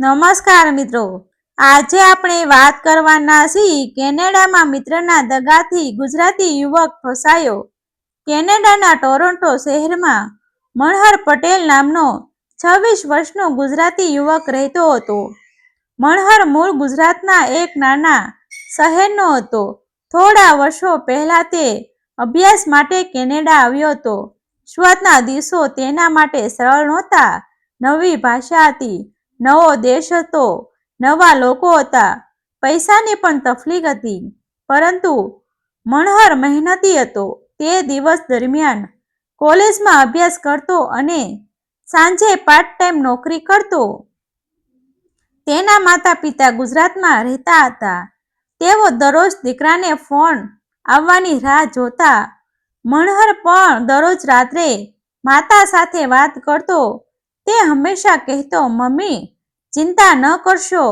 નમસ્કાર મિત્રો, આજે આપણે વાત કરવાના છીએ કેનેડામાં મિત્રના દગાથી ગુજરાતી યુવક ફસાયો. કેનેડાના ટોરોન્ટો શહેરમાં મનહર પટેલ નામનો 26 વર્ષનો ગુજરાતી યુવક રહેતો હતો. મનહર મૂળ ગુજરાતના એક નાના શહેરનો હતો. થોડા વર્ષો પહેલા તે અભ્યાસ માટે કેનેડા આવ્યો હતો. શરૂઆતના દિવસો તેના માટે સરળ નહોતા. નવી ભાષા હતી, નવો દેશ હતો, નવા લોકો હતા, પૈસાની પણ તકલીફ હતી. પરંતુ મનહર મહેનતી હતો. તે દિવસ દરમિયાન કોલેજમાં અભ્યાસ કરતો અને સાંજે પાર્ટ ટાઈમ નોકરી કરતો. તેના માતા પિતા ગુજરાતમાં રહેતા હતા. તેઓ દરરોજ દીકરાને ફોન આવવાની રાહ જોતા. મનહર પણ દરરોજ રાત્રે માતા સાથે વાત કરતો. તે હંમેશા કહેતો, મમ્મી, ચિંતા ન કરશો,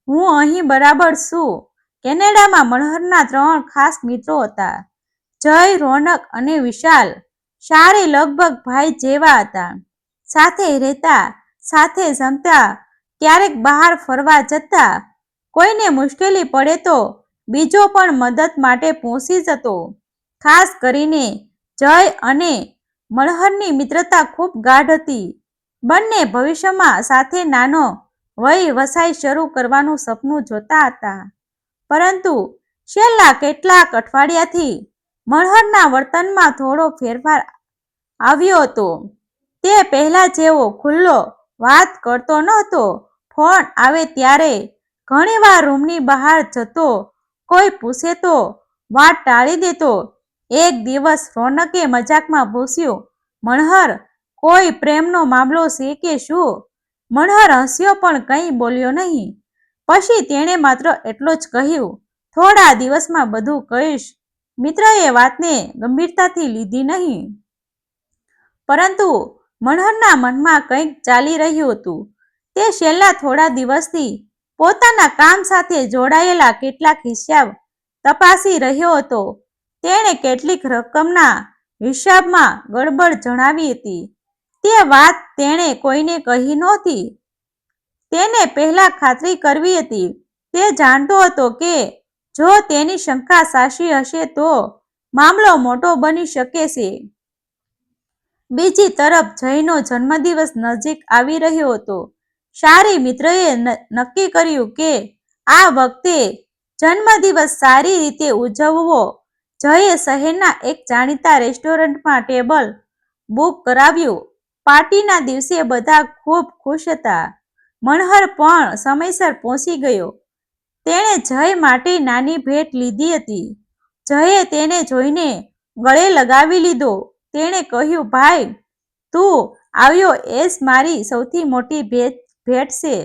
હું અહીં બરાબર છું. કેનેડામાં મનહરના 3 ખાસ મિત્રો હતા: જય, રોનક અને વિશાલ. ચારેય લગભગ ભાઈ જેવા હતા. સાથે રહેતા, સાથે જમતા, ક્યારેક બહાર ફરવા જતા. કોઈને મુશ્કેલી પડે તો બીજો પણ મદદ માટે પહોંચી જતો. ખાસ કરીને જય અને મનહરની મિત્રતા ખૂબ ગાઢ હતી. બંને ભવિષ્યમાં સાથે નાનો વ્યવસાય શરૂ કરવાનું સપનું જોતા હતા. પરંતુ છેલ્લા કેટલાક અઠવાડિયાથી મનહરના વર્તનમાં થોડો ફેરફાર આવ્યો હતો. તે પહેલા જેવો ખુલ્લો વાત કરતો નહોતો. ફોન આવે ત્યારે ઘણીવાર રૂમની બહાર જતો. કોઈ પૂછે તો વાત ટાળી દેતો. એક દિવસ રોનકે મજાકમાં પૂછ્યું, મનહર, કોઈ પ્રેમનો મામલો છે કે શું? મનહર હસ્યો પણ કંઈ બોલ્યો નહીં. પછી તેણે માત્ર એટલું જ કહ્યું, થોડા દિવસમાં બધું કહીશ. મિત્રએ વાતને ગંભીરતાથી લીધી નહીં. પરંતુ મનહરના મનમાં કંઈક ચાલી રહ્યું હતું. તે છેલ્લા થોડા દિવસથી પોતાના કામ સાથે જોડાયેલા કેટલાક હિસાબ તપાસી રહ્યો હતો. તેણે કેટલીક રકમના હિસાબમાં ગડબડ જણાવી હતી. તે વાત તેણે કોઈને કહી નહોતી. તેને પહેલા ખાતરી કરવી હતી. તે જાણતો હતો કે જો તેની શંકા સાચી હશે તો મામલો મોટો બની શકે છે. બીજી તરફ જયનો જન્મદિવસ નજીક આવી રહ્યો હતો. સારી મિત્રએ નક્કી કર્યું કે આ વખતે જન્મદિવસ સારી રીતે ઉજવવો. જયે શહેરના એક જાણીતા રેસ્ટોરન્ટમાં ટેબલ બુક કરાવ્યું. પાર્ટીના દિવસે બધા ખૂબ ખુશ હતા. મનહર પણ સમયસર પહોંચી ગયો. તેણે જય માટે નાની ભેટ લીધી હતી. જયે તેને જોઈને ગળે લગાવી લીધો. તેણે કહ્યું, ભાઈ, તું આવ્યો એ જ મારી સૌથી મોટી ભેટ છે.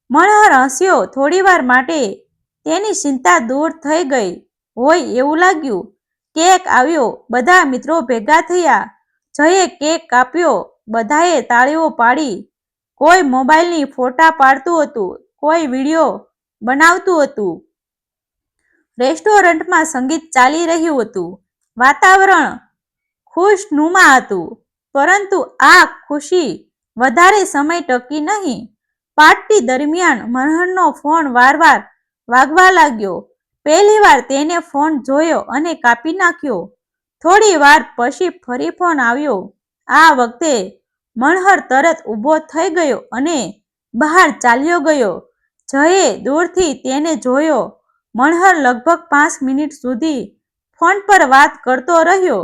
મનહર હસ્યો. થોડીવાર માટે તેની ચિંતા દૂર થઈ ગઈ હોય એવું લાગ્યું. કેક આવ્યો. બધા મિત્રો ભેગા થયા. જયે કેક કાપ્યો. બધાએ તાળીઓ પાડી. કોઈ મોબાઈલની ફોટા પાડતું હતું, કોઈ વિડીયો બનાવતું હતું. રેસ્ટોરન્ટમાં સંગીત ચાલી રહ્યું હતું. વાતાવરણ ખુશનુમા હતું. પરંતુ આ ખુશી વધારે સમય ટકી નહીં. પાર્ટી દરમિયાન મનહરનો ફોન વારંવાર વાગવા લાગ્યો. પહેલીવાર તેને ફોન જોયો અને કાપી નાખ્યો. થોડી વાર પછી ફરી ફોન આવ્યો. આ વખતે મનહર તરત ઊભો થઈ ગયો અને બહાર ચાલ્યો ગયો. જયે દૂરથી તેને જોયો. મનહર લગભગ 5 મિનિટ સુધી ફોન પર વાત કરતો રહ્યો.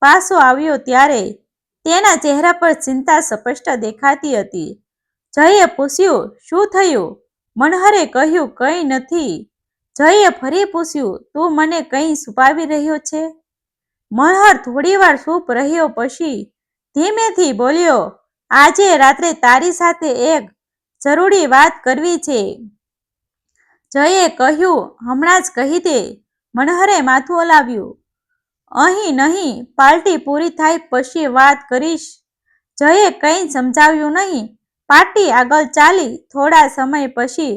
પાછો આવ્યો ત્યારે તેના ચહેરા પર ચિંતા સ્પષ્ટ દેખાતી હતી. જયે પૂછ્યું, શું થયું? મનહરે કહ્યું, કંઈ નથી. જયે ફરી પૂછ્યું, તું મને કંઈ છુપાવી રહ્યો છે? મનહર થોડીવાર ચૂપ રહ્યો. પછી ધીમેથી બોલ્યો, આજે રાત્રે તારી સાથે એક જરૂરી વાત કરવી છે. જયે કહ્યું, હમણાં જ કહી દે. મનહરે માથું હલાવ્યું. અહીં નહીં, પાર્ટી પૂરી થાય પછી વાત કરીશ. જયે કંઈ સમજાવ્યું નહીં. પાર્ટી આગળ ચાલી. થોડા સમય પછી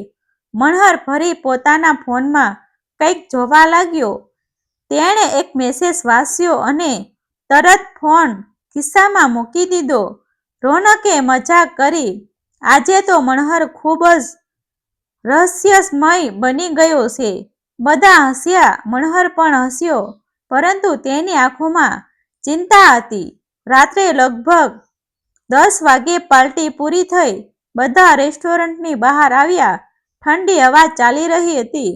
મનહર ફરી પોતાના ફોનમાં કંઈક જોવા લાગ્યો. તેણે એક મેસેજ વાંચ્યો અને તરત ફોન ખિસ્સામાં મૂકી દીધો. રોનકે મજાક કરી, આજે તો મનહર ખૂબ જ રહસ્યમય બની ગયો છે. બધા હસ્યા, મનહર પણ હસ્યો, પરંતુ તેની આંખોમાં ચિંતા હતી. રાત્રે લગભગ 10 વાગ્યે પાર્ટી પૂરી થઈ. બધા રેસ્ટોરન્ટની બહાર આવ્યા. ઠંડી હવા ચાલી રહી હતી.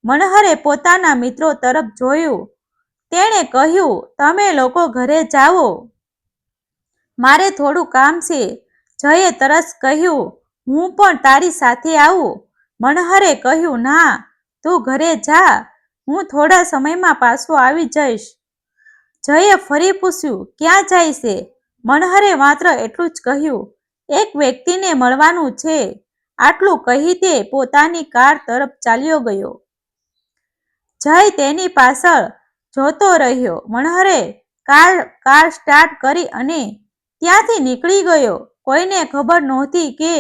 મનહરે પોતાના મિત્રો તરફ જોયું. તેણે કહ્યું, તમે લોકો ઘરે જાઓ. મારે થોડું કામ છે. જયે તરત કહ્યું, હું પણ તારી સાથે આવું. મનહરે કહ્યું, ના, તું ઘરે જા. હું થોડા સમયમાં પાછો આવી જઈશ. જયે ફરી પૂછ્યું, ક્યાં જાય છે? મનહરે માત્ર એટલું જ કહ્યું, એક વ્યક્તિને મળવાનું છે. આટલું કહી તે પોતાની કાર તરફ ચાલ્યો ગયો. જય તેની પાછળ જોતો રહ્યો. મનહરે કાર સ્ટાર્ટ કરી અને ત્યાંથી નીકળી ગયો. કોઈને ખબર નહોતી કે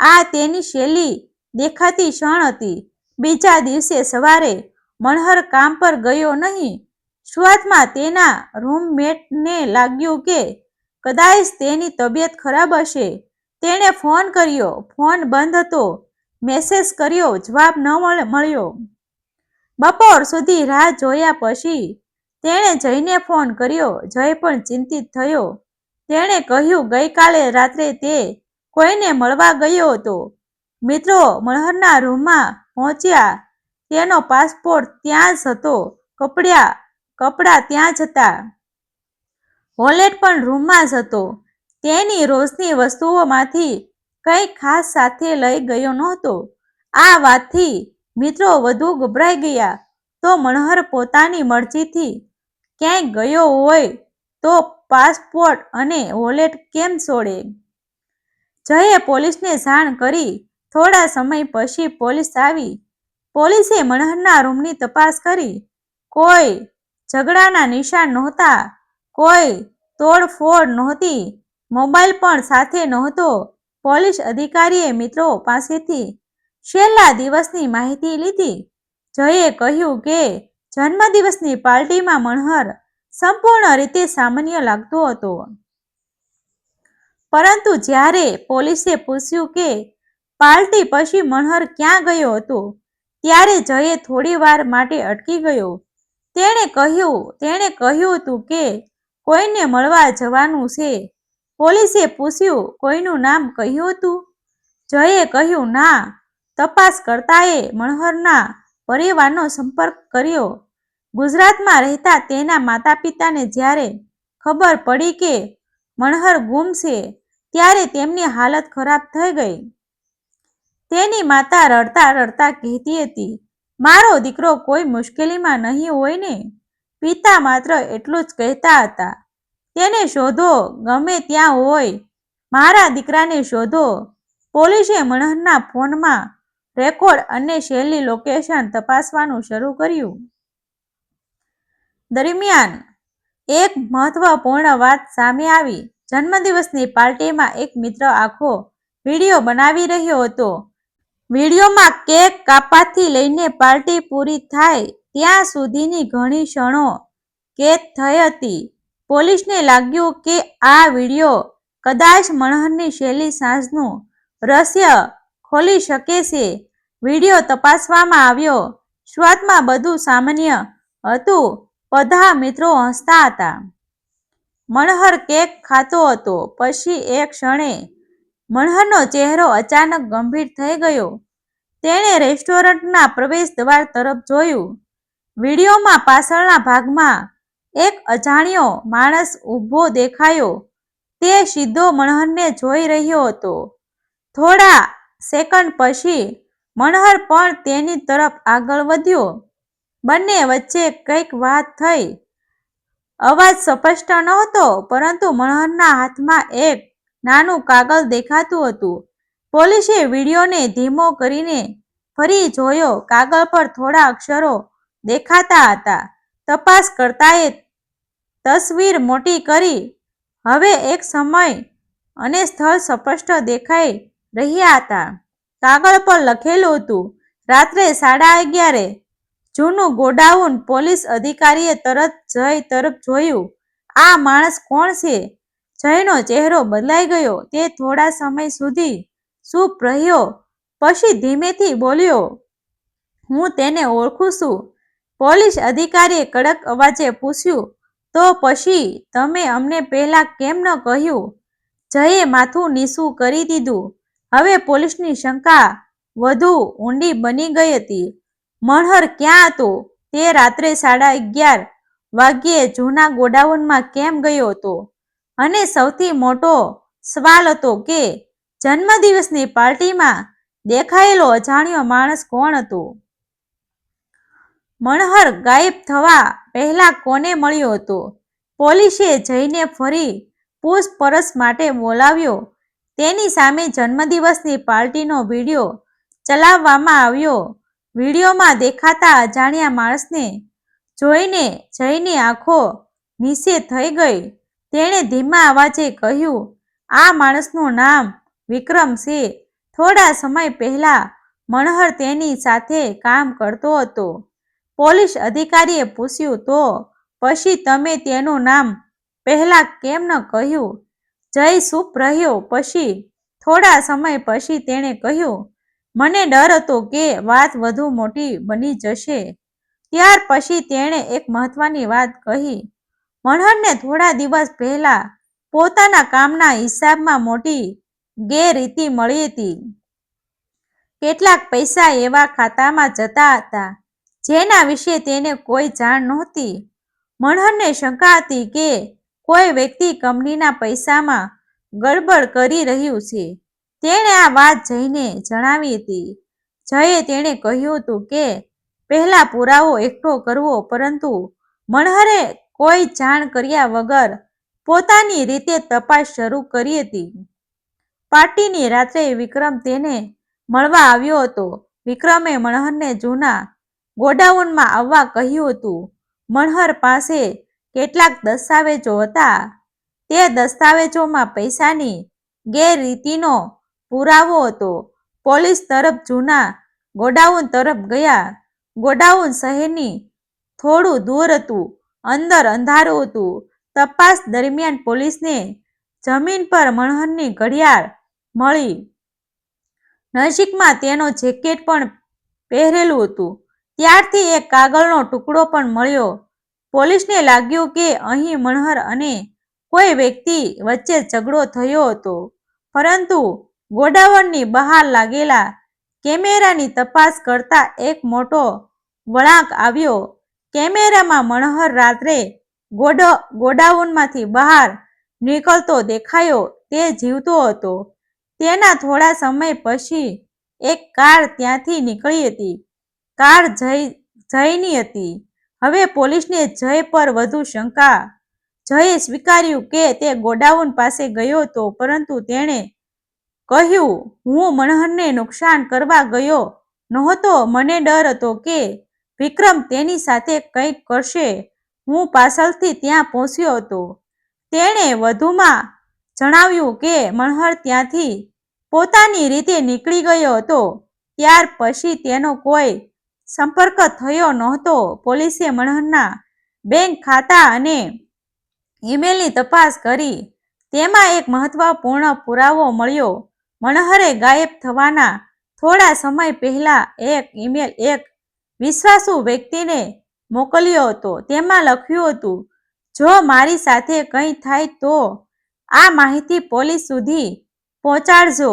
આ તેની છેલ્લી દેખાતી ક્ષણ હતી. બીજા દિવસે સવારે મનહર કામ પર ગયો નહીં. શરૂઆતમાં તેના રૂમમેટને લાગ્યું કે કદાચ તેની તબિયત ખરાબ હશે. તેણે ફોન કર્યો. ફોન બંધ હતો. મેસેજ કર્યો, જવાબ ન મળ્યો. બપોર સુધી રાહ જોયા પછી તેણે જયને ફોન કર્યો. જય પણ ચિંતિત થયો. તેણે કહ્યું, ગઈકાલે રાત્રે તે કોઈને મળવા ગયો હતો. મિત્રો મનહરના રૂમમાં પહોંચ્યા. તેનો પાસપોર્ટ ત્યાં જ હતો. કપડાં ત્યાં જ હતા. વોલેટ પણ રૂમમાં જ હતો. તેની રોજની વસ્તુઓમાંથી કંઈ ખાસ સાથે લઈ ગયો નહોતો. આ વાતથી મિત્રો વધુ ગભરાઈ ગયા. તો મનહર પોતાની મરજીથી ક્યાંય ગયો હોય તો પાસપોર્ટ અને વોલેટ કેમ છોડે? જયે પોલીસને જાણ કરી. થોડા સમય પછી પોલીસ આવી. પોલીસે મનહરના રૂમની તપાસ કરી. કોઈ ઝઘડાના નિશાન નહોતા. કોઈ તોડફોડ નહોતી. મોબાઈલ પણ સાથે નહોતો. પોલીસ અધિકારીએ મિત્રો પાસેથી છેલ્લા દિવસની માહિતી લીધી. જયે કહ્યું કે જન્મદિવસની પાર્ટીમાં મનહર સંપૂર્ણ રીતે સામાન્ય લાગતો હતો. પરંતુ જ્યારે પોલીસે પૂછ્યું કે પાર્ટી પછી મનહર ક્યાં ગયો હતો, ત્યારે જયે થોડી વાર માટે અટકી ગયો. તેણે કહ્યું હતું કે કોઈને મળવા જવાનું છે. પોલીસે પૂછ્યું, કોઈનું નામ કહ્યું હતું? જયે કહ્યું, ના. તપાસકર્તાએ મનહરના પરિવારનો સંપર્ક કર્યો. ગુજરાતમાં રહેતા તેના માતા-પિતાને જ્યારે ખબર પડી કે મનહર ગુમ છે, ત્યારે તેમની હાલત ખરાબ થઈ ગઈ. તેની માતા રડતા રડતા કહેતી હતી, મારો દીકરો કોઈ મુશ્કેલીમાં નહીં હોય ને? પિતા માત્ર એટલું જ કહેતા હતા, તેને શોધો, ગમે ત્યાં હોય. મારા દીકરાને શોધો. પોલીસે મનહરના ફોનમાં રેકોર્ડ અને છેલ્લી લોકેશન તપાસવાનું શરૂ કર્યું. દરમિયાન એક મહત્વપૂર્ણ વાત સામે આવી. જન્મદિવસની પાર્ટીમાં એક મિત્ર આખો વિડીયો બનાવી રહ્યો હતો. વિડીયોમાં કેક કાપવાથી લઈને પાર્ટી પૂરી થાય ત્યાં સુધીની ઘણી ક્ષણો કેદ થઈ હતી. પોલીસને લાગ્યું કે આ વિડીયો કદાચ મનહરની છેલ્લી સાંજનું રહસ્ય ખોલી શકે છે. વિડીયો તપાસવામાં આવ્યો. શરૂઆતમાં બધું સામાન્ય હતું. બધા મિત્રો હસતા હતા. મનહર કેક ખાતો હતો. પછી એક ક્ષણે મનહરનો ચહેરો અચાનક ગંભીર થઈ ગયો. તેણે રેસ્ટોરન્ટના પ્રવેશ દ્વાર તરફ જોયું. વિડીયોમાં પાછળના ભાગમાં એક અજાણ્યો માણસ ઊભો દેખાયો. તે સીધો મનહરને જોઈ રહ્યો હતો. થોડા સેકન્ડ પછી મનહર પણ તેની તરફ આગળ વધ્યો. બંને વચ્ચે કંઈક વાત થઈ. અવાજ સ્પષ્ટ નહોતો, પરંતુ મનહરના હાથમાં એક નાનું કાગળ દેખાતું હતું. પોલીસે વિડીયોને ધીમો કરીને ફરી જોયો. કાગળ પર થોડા અક્ષરો દેખાતા હતા. તપાસકર્તાએ તસવીર મોટી કરી. હવે એક સમય અને સ્થળ સ્પષ્ટ દેખાઈ રહ્યા હતા. કાગળ પર લખેલું હતું, રાત્રે 11:30. જૂનું ગોડાઉન. પોલીસ અધિકારીએ તરત જય તરફ જોયું. આ માણસ કોણ છે? જયનો ચહેરો બદલાઈ ગયો. તે થોડા સમય સુધી ચૂપ રહ્યો. પછી ધીમેથી બોલ્યો, હું તેને ઓળખું છું. પોલીસ અધિકારીએ કડક અવાજે પૂછ્યું, તો પછી તમે અમને પહેલા કેમ ન કહ્યું? જયે માથું નીચું કરી દીધું. હવે પોલીસની શંકા વધુ ઊંડી બની ગઈ હતી. મનહર ક્યાં હતો? તે રાત્રે 11:30 વાગ્યે જૂના ગોડાઉનમાં કેમ ગયો હતો? અને સૌથી મોટો સવાલ હતો કે જન્મદિવસની પાર્ટીમાં દેખાયેલો અજાણ્યો માણસ કોણ હતો? મનહર ગાયબ થવા પહેલા કોને મળ્યો હતો? પોલીસે જયને ફરી પૂછપરછ માટે બોલાવ્યો. તેની સામે જન્મદિવસની પાર્ટીનો વિડીયો ચલાવવામાં આવ્યો. વિડીયોમાં દેખાતા અજાણ્યા માણસને જોઈને જયની આંખો નીચે થઈ ગઈ. તેણે ધીમા અવાજે કહ્યું, આ માણસનું નામ વિક્રમ છે. થોડા સમય પહેલા મનહર તેની સાથે કામ કરતો હતો. પોલીસ અધિકારીએ પૂછ્યું, તો પછી તમે તેનું નામ પહેલા કેમ ન કહ્યું? જય ચૂપ રહ્યો. પછી થોડા સમય પછી તેણે કહ્યું, મને ડર હતો કે વાત વધુ મોટી બની જશે. ત્યાર પછી તેણે એક મહત્વની વાત કહી. મનહરને થોડા દિવસ પહેલા પોતાના કામના હિસાબમાં મોટી ગેરરીતિ મળી હતી. કેટલાક પૈસા એવા ખાતામાં જતા હતા જેના વિશે તેને કોઈ જાણ નહોતી. મનહરને શંકા હતી કે કોઈ વ્યક્તિ કંપનીના પૈસામાં ગડબડ કરી રહ્યું છે. તેણે આ વાત જયને જણાવી હતી. જયે તેણે કહ્યું હતું કે પહેલા પુરાવો એકઠો કરવો, પરંતુ મનહરે કોઈ જાણ કર્યા વગર પોતાની રીતે તપાસ શરૂ કરી હતી. પાર્ટીની રાત્રે વિક્રમ તેને મળવા આવ્યો હતો. વિક્રમે મનહરને જૂના ગોડાઉનમાં આવવા કહ્યું હતું. મનહર પાસે કેટલાક દસ્તાવેજો હતા. તે દસ્તાવેજોમાં પૈસાની ગેરરીતિનો પુરાવો હતો. પોલીસ તરફ જૂના ગોડાઉન તરફ ગયા. ગોડાઉન શહેરની થોડું દૂર હતું. અંદર અંધારું હતું. તપાસ દરમિયાન પોલીસને જમીન પર મનહરની ઘડિયાળ મળી. નજીકમાં તેનો જેકેટ પણ પહેરેલું હતું. ત્યારથી એક કાગળનો ટુકડો પણ મળ્યો. પોલીસને લાગ્યું કે અહીં મનહર અને કોઈ વ્યક્તિ વચ્ચે ઝઘડો થયો હતો. પરંતુ ગોડાઉનની બહાર લાગેલા કેમેરાની તપાસ કરતા એક મોટો વળાંક આવ્યો. કેમેરામાં મનહર રાત્રે ગોડાઉનમાંથી બહાર નીકળતો દેખાયો. તે જીવતો હતો. તેના થોડા સમય પછી એક કાર ત્યાંથી નીકળી હતી. કાર જયની હતી. હવે પોલીસને જય પર વધુ શંકા. જયે સ્વીકાર્યું કે તે ગોડાઉન પાસે ગયો હતો, પરંતુ તેણે કહ્યું, હું મનહરને નુકસાન કરવા ગયો નહોતો. મને ડર હતો કે વિક્રમ તેની સાથે કંઈક કરશે. હું પાછળથી ત્યાં પહોંચ્યો હતો. તેણે વધુમાં જણાવ્યું કે મનહર ત્યાંથી પોતાની રીતે નીકળી ગયો હતો. ત્યાર પછી તેનો કોઈ સંપર્ક થયો નહોતો. પોલીસે મનહરના બેંક ખાતા અને ઈમેલની તપાસ કરી. તેમાં એક મહત્વપૂર્ણ પુરાવો મળ્યો. મનહરે ગાયબ થવાના થોડા સમય પહેલા એક ઈમેલ એક વિશ્વાસુ વ્યક્તિને મોકલ્યો હતો. તેમાં લખ્યું હતું, જો મારી સાથે કંઈ થાય તો આ માહિતી પોલીસ સુધી પહોંચાડજો.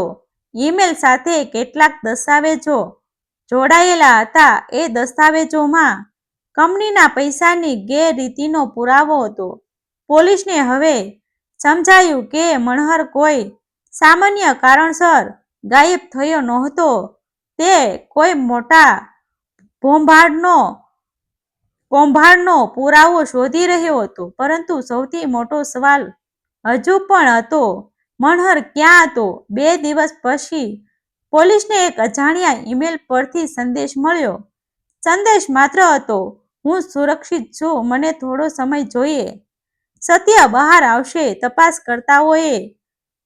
ઈમેલ સાથે કેટલાક દસ્તાવેજો જોડાયેલા હતા. એ દસ્તાવેજોમાં કંપનીના પૈસાની ગેરરીતિનો પુરાવો હતો. પોલીસને હવે સમજાયું કે મનહર કોઈ સામાન્ય કારણસર ગાયબ થયો નહોતો. તે કોઈ મોટા કૌભાંડનો પુરાવો શોધી રહ્યો હતો. પરંતુ સૌથી મોટો સવાલ હજુ પણ હતો, મનહર ક્યાં હતો? 2 દિવસ પછી પોલીસને એક અજાણ્યા ઈમેલ પરથી સંદેશ મળ્યો. સંદેશ માત્ર હતો, હું સુરક્ષિત છું, મને થોડો સમય જોઈએ. સત્ય બહાર આવશે. તપાસકર્તાઓએ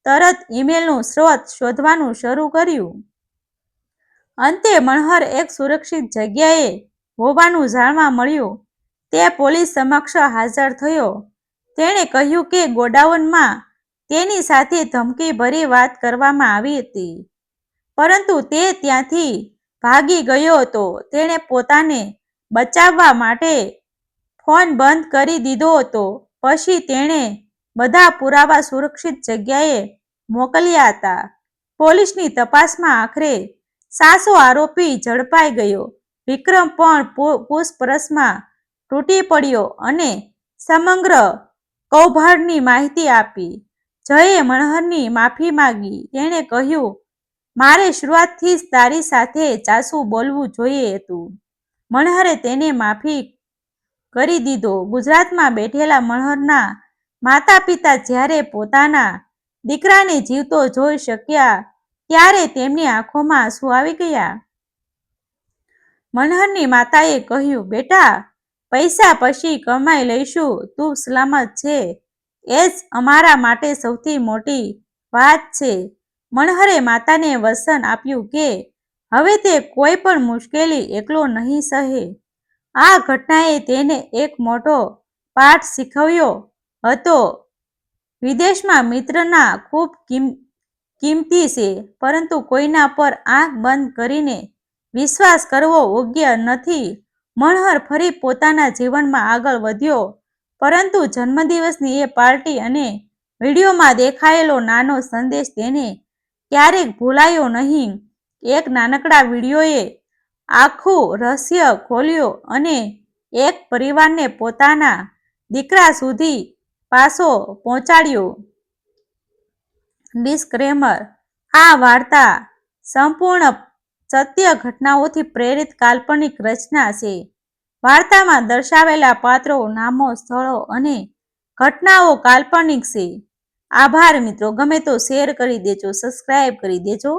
તરત ઈમેલનું સ્ત્રોત શોધવાનું શરૂ કર્યું. અંતે મનહર એક સુરક્ષિત જગ્યાએ હોવાનું જાણવા મળ્યું. તે પોલીસ સમક્ષ હાજર થયો. તેણે કહ્યું કે ગોડાઉનમાં તેની સાથે ધમકીભરી વાત કરવામાં આવી હતી. પરંતુ તે ત્યાંથી ભાગી ગયો હતો. તેણે પોતાને બચાવવા માટે ફોન બંધ કરી દીધો હતો. પછી તેણે બધા પુરાવા સુરક્ષિત જગ્યાએ મોકલ્યા હતા. પોલીસની તપાસમાં આખરે સાચો આરોપી ઝડપાઈ ગયો. વિક્રમ પણ પૂછપરછમાં તૂટી પડ્યો અને સમગ્ર કૌભાંડની માહિતી આપી. જયે મનહરની માફી માંગી. તેણે કહ્યું, મારે શરૂઆતથી જ તારી સાથે સાચું બોલવું જોઈએ હતું. મનહરે તેને માફી કરી દીધો. ગુજરાતમાં બેઠેલા મનહરના માતા પિતા જ્યારે પોતાના દીકરાને જીવતો જોઈ શક્યા ત્યારે તેમની આંખોમાં આંસુ આવી ગયા. મનહરની માતાએ કહ્યું, બેટા, પૈસા પછી કમાઈ લઈશું, તું સલામત છે એ જ અમારા માટે સૌથી મોટી વાત છે. મનહરે માતાને વચન આપ્યું કે હવે તે કોઈ પણ મુશ્કેલી એકલો નહીં સહે. આ ઘટનાએ તેને એક મોટો પાઠ શીખવ્યો હતો. વિદેશમાં મિત્રના ખૂબ કિંમતી છે, પરંતુ કોઈના પર આંખ બંધ કરીને વિશ્વાસ કરવો યોગ્ય નથી. મનહર ફરી પોતાના જીવનમાં આગળ વધ્યો, પરંતુ જન્મદિવસની એ પાર્ટી અને વિડીયોમાં દેખાયેલો નાનો સંદેશ તેને ક્યારેક ભૂલાયો નહીં. એક નાનકડા વિડીયોએ આખું રહસ્ય ખોલ્યું અને એક પરિવારને પોતાના દીકરા સુધી પાછો પહોંચાડ્યો. ડિસ્ક્લેમર: આ વાર્તા સંપૂર્ણ સત્ય ઘટનાઓથી પ્રેરિત કાલ્પનિક રચના છે. વાર્તામાં દર્શાવેલા પાત્રો, નામો, સ્થળો અને ઘટનાઓ કાલ્પનિક છે. આભાર મિત્રો. ગમે તો શેર કરી દેજો, સબસ્ક્રાઇબ કરી દેજો.